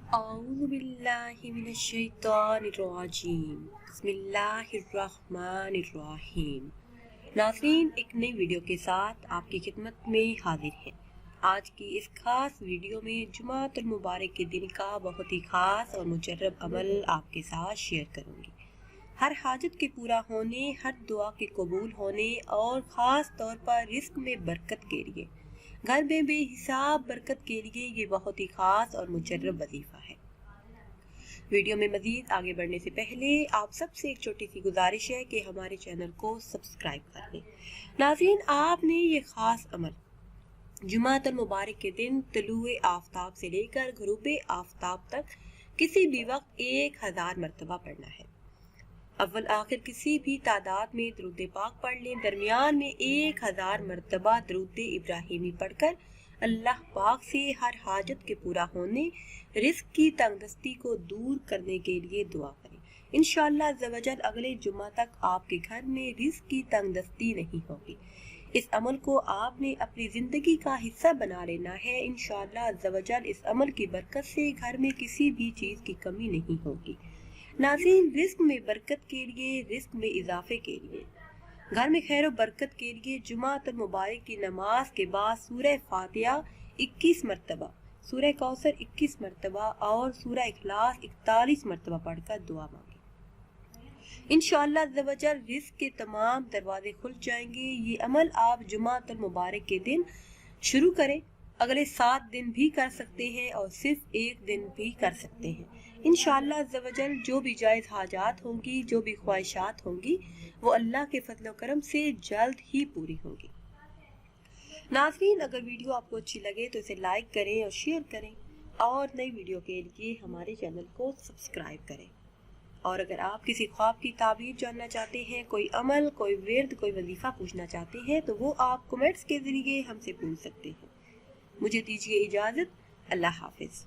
أعوذ بالله من الشیطان الرجیم بسم اللہ الرحمن الرحیم۔ ناظرین، ایک نئی ویڈیو کے ساتھ آپ کی خدمت میں حاضر ہیں۔ آج کی اس خاص ویڈیو میں جمعۃ المبارک کے دن کا بہت ہی خاص اور مجرب عمل آپ کے ساتھ شیئر کروں گی۔ ہر حاجت کے پورا ہونے، ہر دعا کے قبول ہونے اور خاص طور پر رزق میں برکت کے لیے، گھر میں بے حساب برکت کے لیے یہ بہت ہی خاص اور مجرب وظیفہ ہے۔ ویڈیو میں مزید آگے بڑھنے سے پہلے آپ سب سے ایک چھوٹی سی گزارش ہے کہ ہمارے چینل کو سبسکرائب کر لیں۔ ناظرین، آپ نے یہ خاص عمل جمعۃ المبارک کے دن طلوع آفتاب سے لے کر غروب آفتاب تک کسی بھی وقت 1000 مرتبہ پڑھنا ہے۔ اول آخر کسی بھی تعداد میں درود پاک پڑھ لیں، درمیان میں 1000 مرتبہ درود ابراہیمی پڑھ کر اللہ پاک سے ہر حاجت کے پورا ہونے، رزق کی تنگ دستی کو دور کرنے کے لیے دعا کریں۔ انشاءاللہ عزوجل اگلے جمعہ تک آپ کے گھر میں رزق کی تنگ دستی نہیں ہوگی۔ اس عمل کو آپ نے اپنی زندگی کا حصہ بنا لینا ہے۔ انشاءاللہ عزوجل اس عمل کی برکت سے گھر میں کسی بھی چیز کی کمی نہیں ہوگی۔ ناظرین، رزق میں برکت کے لیے، رزق میں اضافے کے لیے، گھر میں خیر و برکت کے لیے جمعۃ المبارک کی نماز کے بعد سورہ فاتحہ 21 مرتبہ، سورہ کوثر 21 مرتبہ اور سورہ اخلاص 41 مرتبہ پڑھ کر دعا مانگیں۔ انشاءاللہ عزوجل رزق کے تمام دروازے کھل جائیں گے۔ یہ عمل آپ جمعۃ المبارک کے دن شروع کریں، اگلے 7 دن بھی کر سکتے ہیں اور صرف 1 دن بھی کر سکتے ہیں۔ انشاءاللہ عزوجل جو بھی جائز حاجات ہوں گی، جو بھی خواہشات ہوں گی، وہ اللہ کے فضل و کرم سے جلد ہی پوری ہوں گی۔ ناظرین، اگر ویڈیو آپ کو اچھی لگے تو اسے لائک کریں اور شیئر کریں، اور نئی ویڈیو کے لیے ہمارے چینل کو سبسکرائب کریں۔ اور اگر آپ کسی خواب کی تعبیر جاننا چاہتے ہیں، کوئی عمل، کوئی ورد، کوئی وظیفہ پوچھنا چاہتے ہیں تو وہ آپ کمنٹس کے ذریعے ہم سے پوچھ سکتے ہیں۔ مجھے دیجیے اجازت۔ اللہ حافظ۔